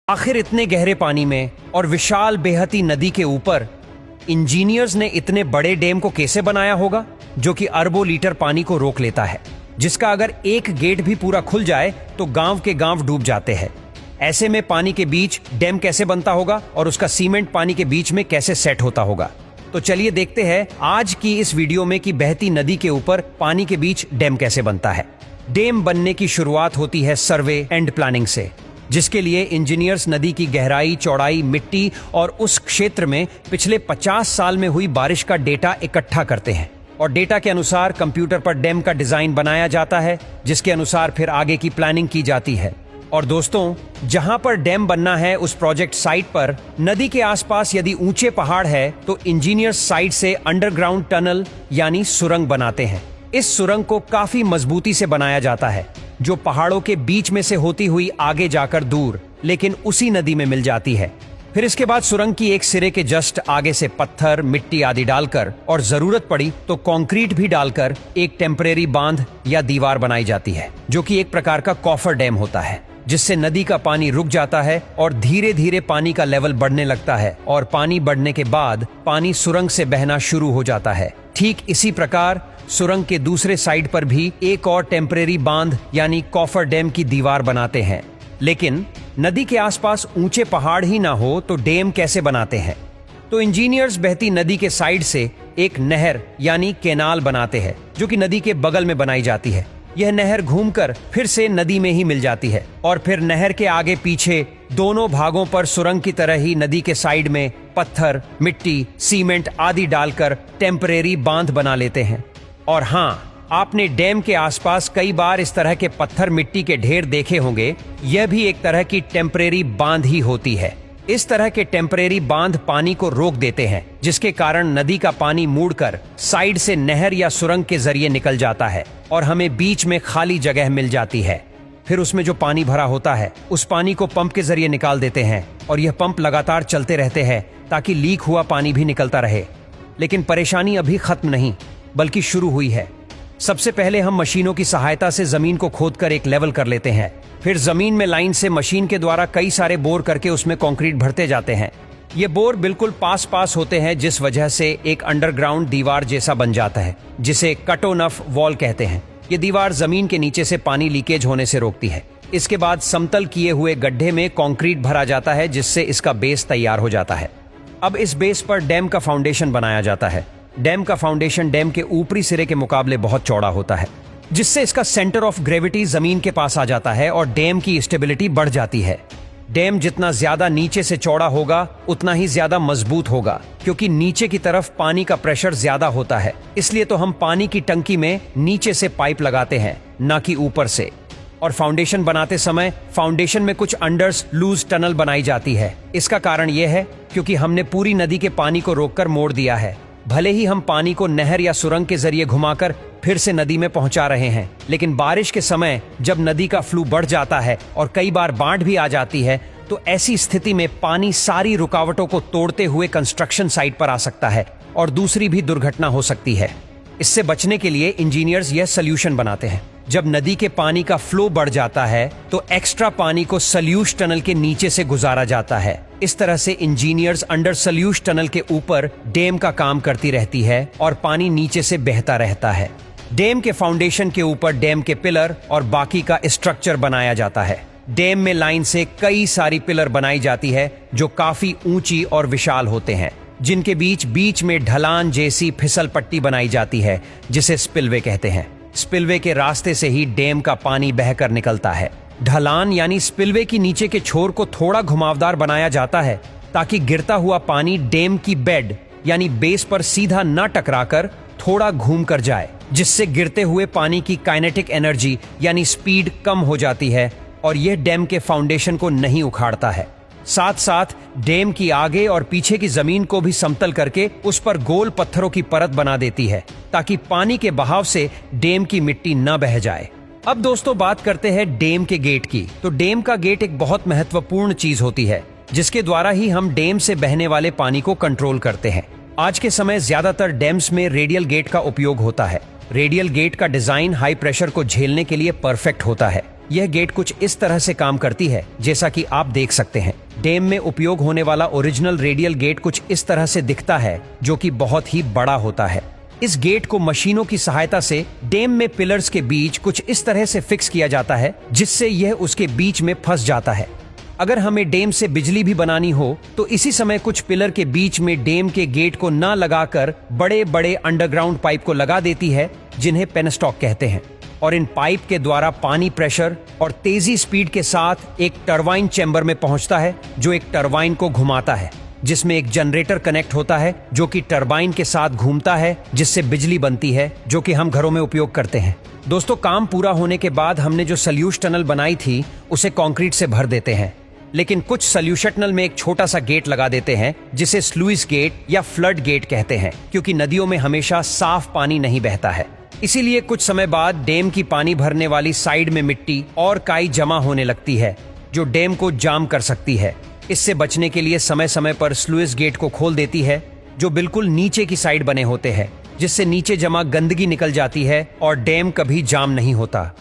आखिर इतने गहरे पानी में और विशाल बेहती नदी के ऊपर इंजीनियर्स ने इतने बड़े डैम को कैसे बनाया होगा जो कि अरबों लीटर पानी को रोक लेता है, जिसका अगर एक गेट भी पूरा खुल जाए तो गांव के गांव डूब जाते हैं। ऐसे में पानी के बीच डैम कैसे बनता होगा और उसका सीमेंट पानी के बीच में कैसे सेट होता होगा। तो चलिए देखते हैं आज की इस वीडियो में कि बहती नदी के ऊपर पानी के बीच डैम कैसे बनता है। डैम बनने की शुरुआत होती है सर्वे एंड प्लानिंग से, जिसके लिए इंजीनियर्स नदी की गहराई, चौड़ाई, मिट्टी और उस क्षेत्र में पिछले 50 साल में हुई बारिश का डेटा इकट्ठा करते हैं और डेटा के अनुसार कंप्यूटर पर डैम का डिजाइन बनाया जाता है, जिसके अनुसार फिर आगे की प्लानिंग की जाती है। और दोस्तों, जहां पर डैम बनना है उस प्रोजेक्ट साइट पर नदी के आसपास यदि ऊंचे पहाड़ है तो इंजीनियर्स साइट से अंडरग्राउंड टनल यानी सुरंग बनाते हैं। इस सुरंग को काफी मजबूती से बनाया जाता है जो पहाड़ों के बीच में से होती हुई आगे जाकर दूर लेकिन उसी नदी में मिल जाती है। फिर इसके बाद सुरंग की एक सिरे के जस्ट आगे से पत्थर, मिट्टी आदि डालकर और जरूरत पड़ी तो कंक्रीट भी डालकर एक टेम्परेरी बांध या दीवार बनाई जाती है, जो कि एक प्रकार का कॉफर डैम होता है, जिससे नदी का पानी रुक जाता है और धीरे धीरे पानी का लेवल बढ़ने लगता है और पानी बढ़ने के बाद पानी सुरंग से बहना शुरू हो जाता है। ठीक इसी प्रकार सुरंग के दूसरे साइड पर भी एक और टेम्परेरी बांध यानी कॉफर डैम की दीवार बनाते हैं। लेकिन नदी के आसपास ऊंचे पहाड़ ही ना हो तो डैम कैसे बनाते हैं? तो इंजीनियर्स बहती नदी के साइड से एक नहर यानी केनाल बनाते हैं, जो कि नदी के बगल में बनाई जाती है। यह नहर घूमकर फिर से नदी में ही मिल जाती है और फिर नहर के आगे पीछे दोनों भागों पर सुरंग की तरह ही नदी के साइड में पत्थर, मिट्टी, सीमेंट आदि डालकर टेम्परेरी बांध बना लेते हैं। और हाँ, आपने डैम के आसपास कई बार इस तरह के पत्थर, मिट्टी के ढेर देखे होंगे। यह भी एक तरह की टेम्परेरी बांध ही होती है। इस तरह के टेम्परेरी बांध पानी को रोक देते हैं, जिसके कारण नदी का पानी मुड़कर साइड से नहर या सुरंग के जरिए निकल जाता है और हमें बीच में खाली जगह मिल जाती है। फिर उसमें जो पानी भरा होता है उस पानी को पंप के जरिए निकाल देते हैं और यह पंप लगातार चलते रहते हैं ताकि लीक हुआ पानी भी निकलता रहे। लेकिन परेशानी अभी खत्म नहीं बल्कि शुरू हुई है। सबसे पहले हम मशीनों की सहायता से जमीन को खोदकर एक लेवल कर लेते हैं। फिर जमीन में लाइन से मशीन के द्वारा कई सारे बोर करके उसमें कंक्रीट भरते जाते हैं। ये बोर बिल्कुल पास पास होते हैं, जिस वजह से एक अंडरग्राउंड दीवार जैसा बन जाता है, जिसे कट ऑन ऑफ वॉल कहते हैं। ये दीवार जमीन के नीचे से पानी लीकेज होने से रोकती है। इसके बाद समतल किए हुए गड्ढे में कंक्रीट भरा जाता है, जिससे इसका बेस तैयार हो जाता है। अब इस बेस पर डैम का फाउंडेशन बनाया जाता है। डैम का फाउंडेशन डैम के ऊपरी सिरे के मुकाबले बहुत चौड़ा होता है, जिससे इसका सेंटर ऑफ ग्रेविटी जमीन के पास आ जाता है और डैम की स्टेबिलिटी बढ़ जाती है। डैम जितना ज्यादा नीचे से चौड़ा होगा उतना ही ज्यादा मजबूत होगा, क्योंकि नीचे की तरफ पानी का प्रेशर ज्यादा होता है। इसलिए तो हम पानी की टंकी में नीचे से पाइप लगाते हैं, ना कि ऊपर से। और फाउंडेशन बनाते समय फाउंडेशन में कुछ अंडर्स लूज टनल बनाई जाती है। इसका कारण यह है क्योंकि हमने पूरी नदी के पानी को रोककर मोड़ दिया है। भले ही हम पानी को नहर या सुरंग के जरिए घुमाकर फिर से नदी में पहुंचा रहे हैं, लेकिन बारिश के समय जब नदी का फ्लो बढ़ जाता है और कई बार बाढ़ भी आ जाती है, तो ऐसी स्थिति में पानी सारी रुकावटों को तोड़ते हुए कंस्ट्रक्शन साइट पर आ सकता है और दूसरी भी दुर्घटना हो सकती है। इससे बचने के लिए इंजीनियर्स यह सल्यूशन बनाते हैं। जब नदी के पानी का फ्लो बढ़ जाता है तो एक्स्ट्रा पानी को सल्यूश टनल के नीचे से गुजारा जाता है। इस तरह से इंजीनियर्स अंडर सल्यूश टनल के ऊपर डैम का काम करती रहती है और पानी नीचे से बहता रहता है। डैम के फाउंडेशन के ऊपर डैम के पिलर और बाकी का स्ट्रक्चर बनाया जाता है। डैम में लाइन से कई सारी पिलर बनाई जाती है जो काफी ऊंची और विशाल होते हैं, जिनके बीच बीच में ढलान जैसी फिसल पट्टी बनाई जाती है, जिसे स्पिलवे कहते हैं। स्पिलवे के रास्ते से ही डैम का पानी बहकर निकलता है। ढलान यानी स्पिलवे की नीचे के छोर को थोड़ा घुमावदार बनाया जाता है ताकि गिरता हुआ पानी डैम की बेड यानी बेस पर सीधा न टकराकर थोड़ा घूम कर जाए, जिससे गिरते हुए पानी की काइनेटिक एनर्जी यानी स्पीड कम हो जाती है और यह डैम के फाउंडेशन को नहीं उखाड़ता है। साथ साथ डैम की आगे और पीछे की जमीन को भी समतल करके उस पर गोल पत्थरों की परत बना देती है ताकि पानी के बहाव से डैम की मिट्टी न बह जाए। अब दोस्तों बात करते हैं डैम के गेट की। तो डैम का गेट एक बहुत महत्वपूर्ण चीज होती है, जिसके द्वारा ही हम डैम से बहने वाले पानी को कंट्रोल करते हैं। आज के समय ज्यादातर डैम्स में रेडियल गेट का उपयोग होता है। रेडियल गेट का डिजाइन हाई प्रेशर को झेलने के लिए परफेक्ट होता है। यह गेट कुछ इस तरह से काम करती है जैसा कि आप देख सकते हैं। डैम में उपयोग होने वाला ओरिजिनल रेडियल गेट कुछ इस तरह से दिखता है, जो कि बहुत ही बड़ा होता है। इस गेट को मशीनों की सहायता से डैम में पिलर्स के बीच कुछ इस तरह से फिक्स किया जाता है जिससे यह उसके बीच में फंस जाता है। अगर हमें डैम से बिजली भी बनानी हो तो इसी समय कुछ पिलर के बीच में डैम के गेट को न लगाकर बड़े बड़े अंडरग्राउंड पाइप को लगा देती है, जिन्हें पेनस्टॉक कहते हैं। और इन पाइप के द्वारा पानी प्रेशर और तेजी स्पीड के साथ एक टरबाइन चैम्बर में पहुंचता है, जो एक टरबाइन को घुमाता है, जिसमें एक जनरेटर कनेक्ट होता है जो कि टरबाइन के साथ घूमता है, जिससे बिजली बनती है, जो कि हम घरों में उपयोग करते हैं। दोस्तों, काम पूरा होने के बाद हमने जो सल्यूश टनल बनाई थी उसे कंक्रीट से भर देते हैं, लेकिन कुछ सल्यूशन टनल में एक छोटा सा गेट लगा देते हैं जिसे स्लुइस गेट या फ्लड गेट कहते हैं, क्योंकि नदियों में हमेशा साफ पानी नहीं बहता है। इसीलिए कुछ समय बाद डैम की पानी भरने वाली साइड में मिट्टी और काई जमा होने लगती है, जो डैम को जाम कर सकती है। इससे बचने के लिए समय समय पर स्लुइस गेट को खोल देती है, जो बिल्कुल नीचे की साइड बने होते हैं, जिससे नीचे जमा गंदगी निकल जाती है और डैम कभी जाम नहीं होता।